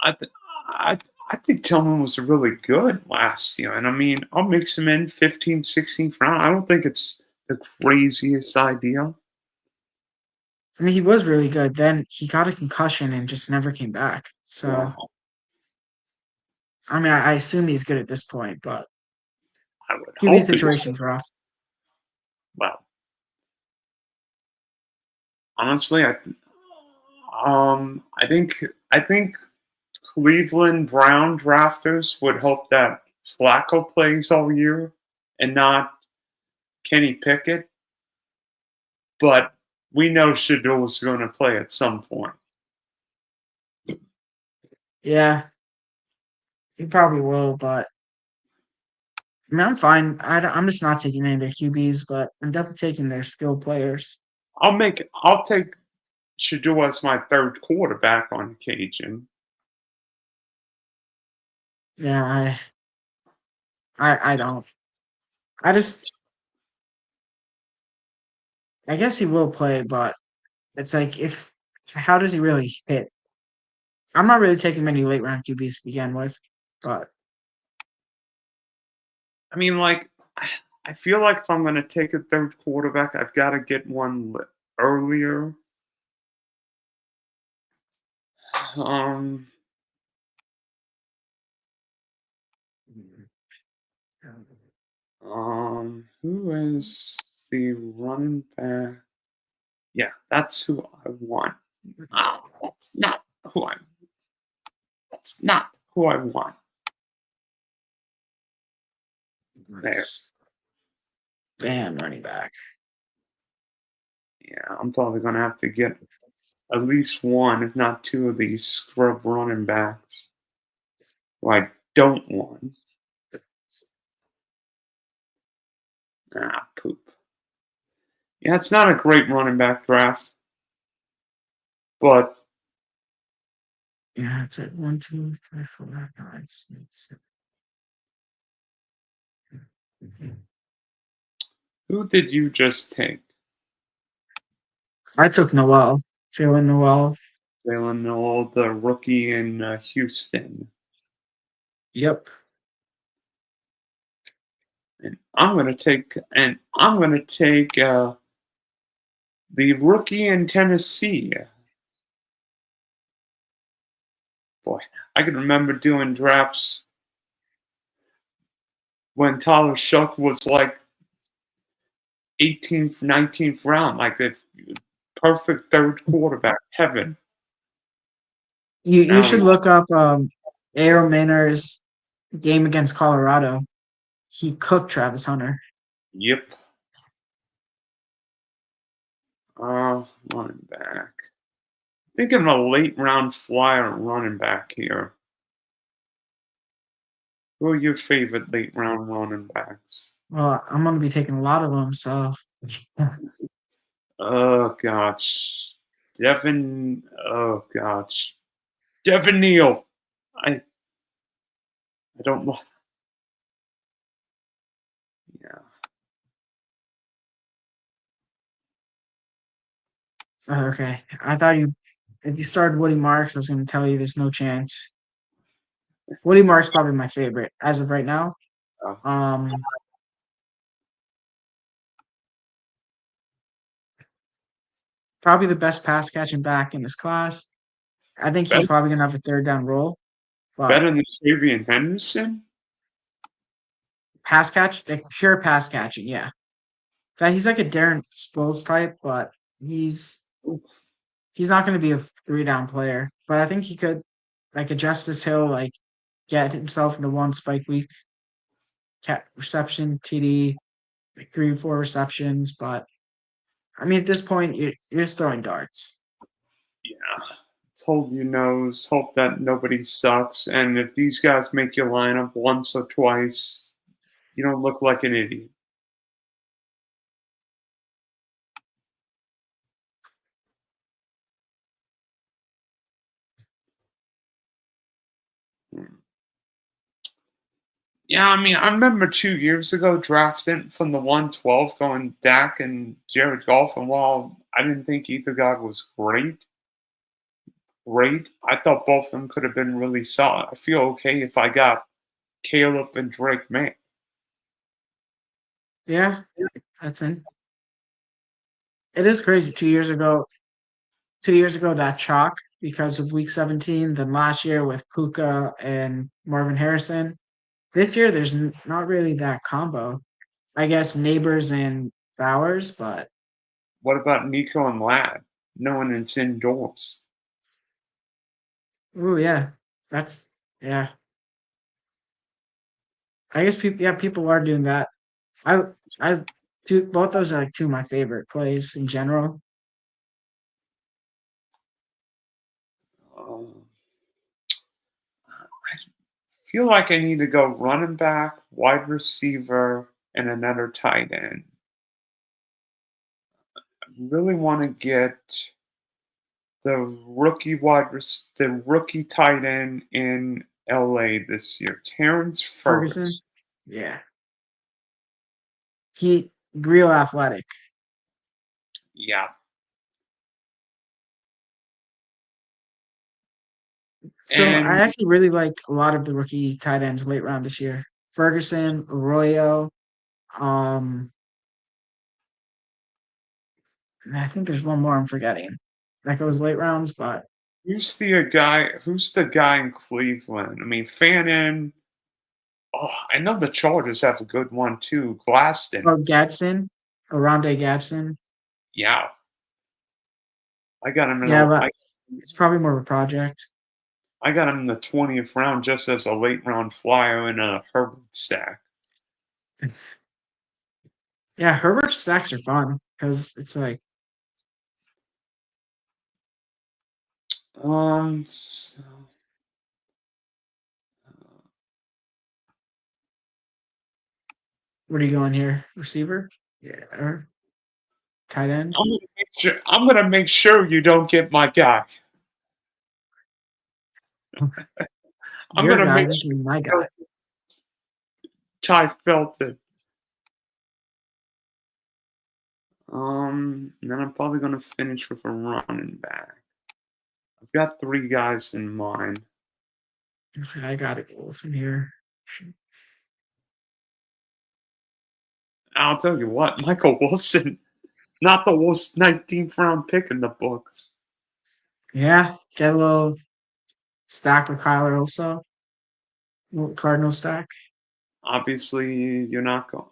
I, th- I, I think Tillman was really good last year. And I mean, I'll mix him in 15, 16th round. I don't think it's the craziest idea. I mean, he was really good. Then he got a concussion and just never came back. So Well, I mean, I assume he's good at this point, but I would QB hope he's situation's rough. well. Honestly, I think Cleveland Brown drafters would hope that Flacco plays all year and not Kenny Pickett. But we know Shador's going to play at some point. Yeah, he probably will, but I mean, I'm fine. I'm just not taking any of their QBs, but I'm definitely taking their skill players. I'll take Shador as my third quarterback on occasion. Yeah, I don't. I just, I guess he will play, but it's like if how does he really hit? I'm not really taking many late round QBs to begin with, but I mean, like, I feel like if I'm going to take a third quarterback, I've got to get one earlier. Um, who is the running back? Yeah, that's who I want. Ah, who I. That's not who I want. There. Bam, running back. Yeah, I'm probably going to have to get at least one, if not two, of these scrub running backs who I don't want. Ah, poop. Yeah, it's not a great running back draft, but Yeah, it's at 1, 2, 3, 4, 5, 6, 7. who did you just take? I took Noel. Jalen Noel. Jalen Noel, the rookie in Houston. Yep. And I'm gonna take the rookie in Tennessee. Boy, I can remember doing drafts when Tyler Shuck was like 18th, 19th round, like a perfect third quarterback. Heaven. You Now, should look up Aaron Maynard's game against Colorado. He cooked Travis Hunter. yep. Running back. Thinking of a late round flyer running back here. Who are your favorite late round running backs? Well, I'm gonna be taking a lot of them, so Oh gosh. Devin oh gosh. Devin Neal. I don't know. Yeah. okay. I thought if you started Woody Marks, I was gonna tell you there's no chance. Woody Marks probably my favorite as of right now. Uh, Um, Probably the best pass catching back in this class. I think he's better, probably gonna have a third down role, but better than Travian Henderson? pass catch, like pure pass catching, yeah. That he's like a Darren Sproles type, but he's not going to be a 3 down player. But I think he could, like a Justice Hill, like get himself into one spike week reception, TD, like 3 or 4 receptions. But I mean, at this point, you're just throwing darts. Yeah. Let's hold your nose, hope that nobody sucks, and if these guys make your lineup once or twice, you don't look like an idiot. Hmm. Yeah, I mean, I remember 2 years ago drafting from the 112 going Dak and Jared Goff, and while I didn't think either guy was great, I thought both of them could have been really solid. I feel okay if I got Caleb and Drake May. Yeah, that's it. It is crazy. 2 years ago, that chalk because of week 17. Then last year with Puka and Marvin Harrison. This year, there's not really that combo. I guess Neighbors and Bowers, but What about Nico and Lad? Knowing it's indoors. oh yeah, that's yeah. I guess people are doing that. I I both those are like two of my favorite plays in general. Um, I feel like I need to go running back, wide receiver, and another tight end. I really want to get the rookie tight end in LA this year, Terrence Ferguson, Ferguson. yeah, he real athletic. Yeah, So I and actually really like a lot of the rookie tight ends late round this year. Ferguson, Arroyo, Um, and I think there's one more I'm forgetting. That goes late rounds, but Who's the guy in Cleveland? I mean, Fannin. Oh, I know the Chargers have a good one too. Glaston. oh, Gadsden, Oronde Gadsden. Yeah, I got him in Yeah, a. but it's probably more of a project. I got him in the 20th round just as a late round flyer in a Herbert stack. Yeah, Herbert stacks are fun because it's like, So, what are you going here? Receiver? Yeah, or tight end? I'm gonna make sure you don't get my guy. I'm Your gonna guy, make don't sure give me my you guy. don't get Ty Felton. And then I'm probably gonna finish with a running back. I've got three guys in mind. Okay, I got it. Wilson here. I'll tell you what, Michael Wilson, not the worst 19th round pick in the books. Yeah, get a little stack with Kyler also. Little Cardinal stack. Obviously, you're not going.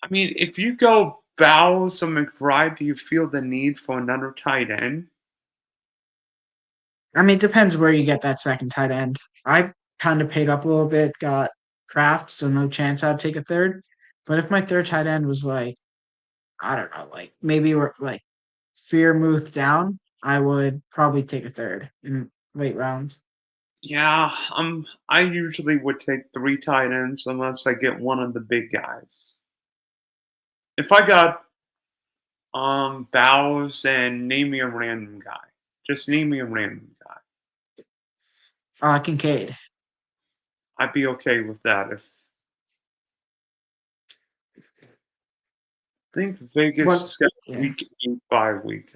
I mean, if you go Bowles or McBride, do you feel the need for another tight end? I mean, it depends where you get that second tight end. I kind of paid up a little bit, got Kraft, so no chance I'd take a third. But if my third tight end was like, I don't know, like maybe we're like Fearmouth down, I would probably take a third in late rounds. Yeah, I usually would take three tight ends unless I get one of the big guys. If I got Bowles and name me a random guy. Just name me a random guy. Kincaid. I'd be okay with that if I think Vegas What? has got a Yeah. week 8 bye week.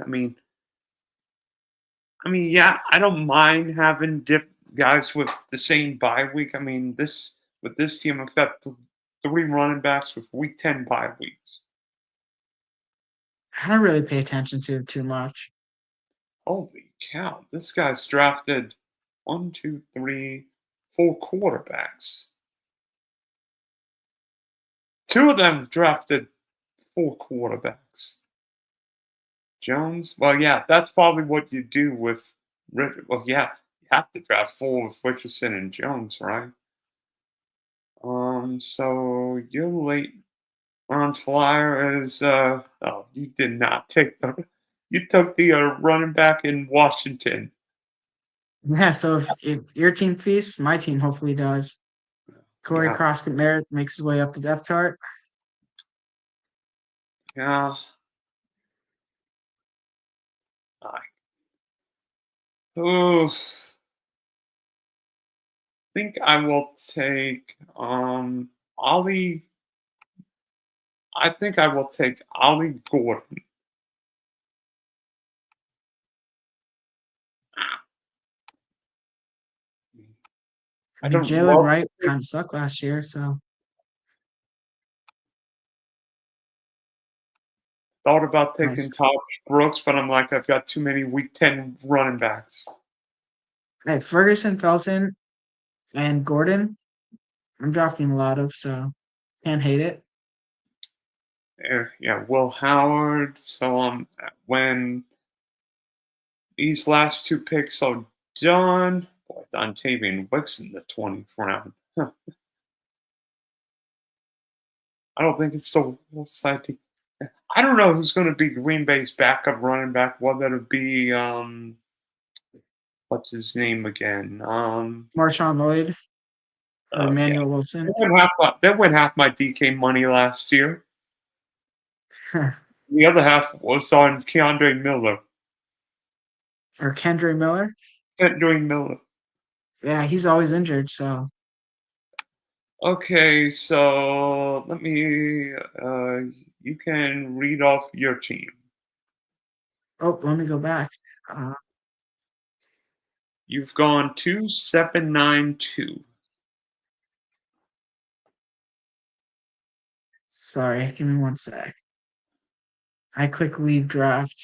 Yeah, I don't mind having dip guys with the same bye week. I mean, this with this team, I've got three running backs with week 10 bye weeks. I don't really pay attention to it too much. Holy cow! This guy's drafted one, two, three, four quarterbacks. Two of them drafted four quarterbacks. Jones. Well, yeah, that's probably what you do with. Well, yeah, you have to draft four with Richardson and Jones, right? So your late round flyer is oh, you did not take the you took the running back in Washington. Yeah, so if your team feasts, my team hopefully does. Corey Yeah, Croskett Merritt makes his way up the depth chart. yeah. I oh, think I will take Ollie. I think I will take Ollie Gordon. I I mean, don't Jalen love Wright the pick. kind of sucked last year, so Thought about nice. taking Todd Brooks, but I'm like, I've got too many week 10 running backs. Hey, Ferguson, Felton, and Gordon, I'm drafting a lot of, so can't hate it. Yeah, Will Howard. So when these last two picks are done, boy, Dontavian Wicks in the 20th round. Huh. I don't think it's so exciting. I don't know who's going to be Green Bay's backup running back. Whether it be what's his name again? Marshawn Lloyd or Yeah, Emmanuel Wilson. they went half my DK money last year. The other half was on Keandre Miller. Or Kendra Miller. Keandre Miller. Yeah, he's always injured, so Okay, so let me. You can read off your team. oh, let me go back. Uh, You've gone 2-7-9-2. Sorry, give me one sec. I click leave draft.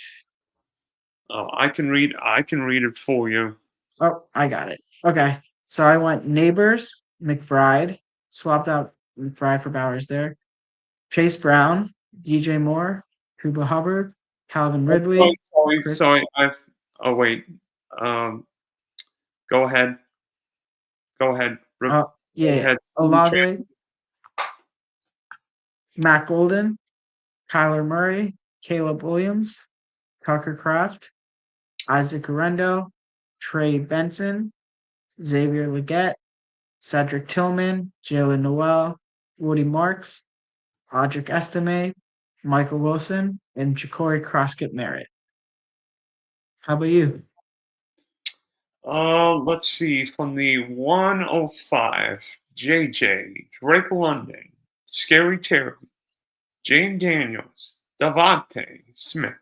Oh, I can read. I can read it for you. Oh, I got it. Okay. So I went Neighbors, McBride, swapped out McBride for Bowers there. Chase Brown, DJ Moore, Cuba Hubbard, Calvin Oh, sorry, Ridley, sorry, Chris, sorry. I've. Oh wait. Um. Go ahead. Go ahead. Go yeah, ahead. Olave, Matt Golden, Kyler Murray, Caleb Williams, Tucker Kraft, Isaac Arendo, Trey Benson, Xavier Leggett, Cedric Tillman, Jalen Noel, Woody Marks, Audric Estime, Michael Wilson, and Ja'Cory Croskett Merritt. How about you? Let's see. From the 105, JJ, Drake London, Scary Terry, Jane Daniels, Davante Smith,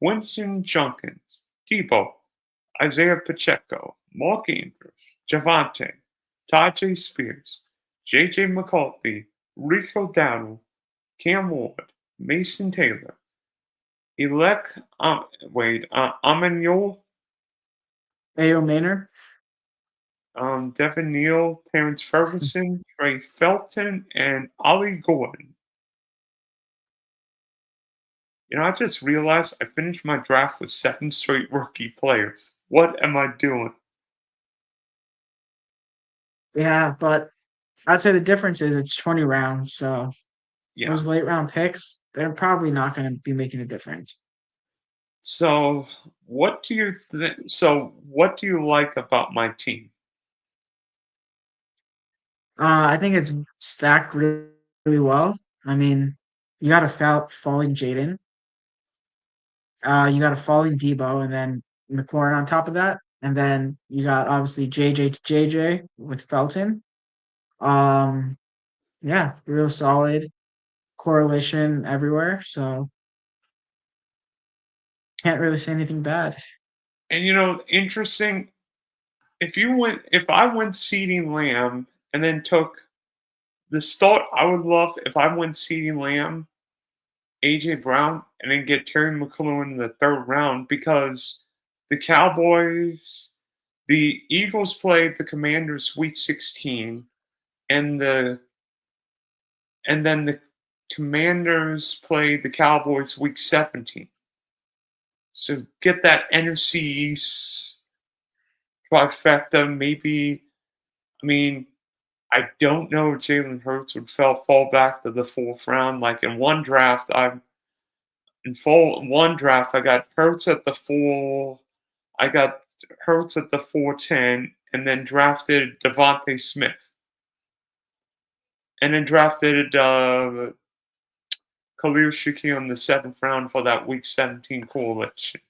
Winston Junkins, Debo, Isaiah Pacheco, Mark Andrews, Javante, Tajay Spears, JJ McCarthy, Rico Dowdle, Cam Ward, Mason Taylor, Elec, Amenyol, Ayo Maynard? Devin Neal, Terrence Ferguson, Trey Felton, and Ollie Gordon. You know, I just realized I finished my draft with 7 straight rookie players. What am I doing? Yeah, but I'd say the difference is it's 20 rounds, so Yeah. those late round picks, they're probably not going to be making a difference. So, what do you what do you like about my team? I think it's stacked really, really well. I mean, you got a falling Jaden, you got a falling Debo, and then McLaurin on top of that, and then you got obviously JJ to JJ with Felton. Um, yeah, real solid correlation everywhere. So can't really say anything bad. And you know, interesting. If I went seeding Lamb and then took the start, I would love if I went seeding Lamb, AJ Brown, and then get Terry McLaurin in the 3rd round because the Cowboys, the Eagles played the Commanders Week 16, and then the Commanders played the Cowboys Week 17. So get that NFC East trifecta. Maybe, I mean, I don't know if Jalen Hurts would fall back to the 4th round. Like in one draft, I got Hurts at the 4. I got Hurts at the 410, and then drafted Devontae Smith, and then drafted Khalil Shakir in the 7th round for that Week 17 coalition.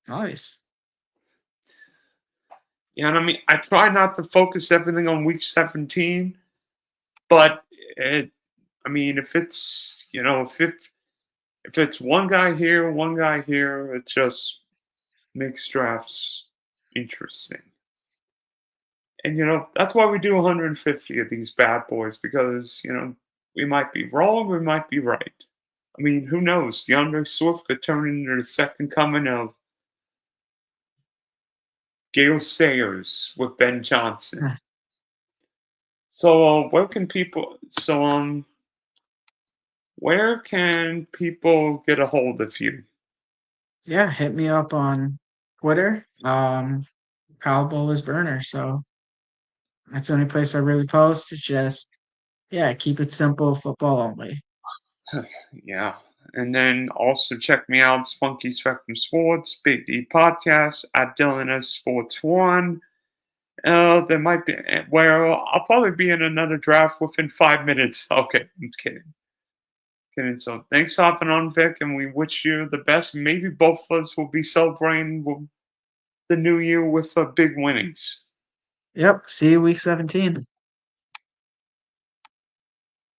Nice. Yeah, and I mean, I try not to focus everything on Week 17, but I mean, if it's if it's one guy here, it just makes drafts interesting. And that's why we do 150 of these bad boys, because we might be wrong, we might be right. I mean, who knows? DeAndre Swift could turn into the second coming of Gale Sayers with Ben Johnson. So where can people? Where can people get a hold of you? Yeah, hit me up on Twitter. Kyle Boller's burner. So that's the only place I really post. It's just yeah, keep it simple, football only. Yeah. And then also check me out, Spunky Spectrum Sports, Big D Podcast, at Dylan S Sports One. There might be where I'll probably be in another draft within 5 minutes. Okay, I'm kidding. Kidding. So thanks for hopping on, Vic, and we wish you the best. Maybe both of us will be celebrating the new year with big winnings. Yep. See you week 17.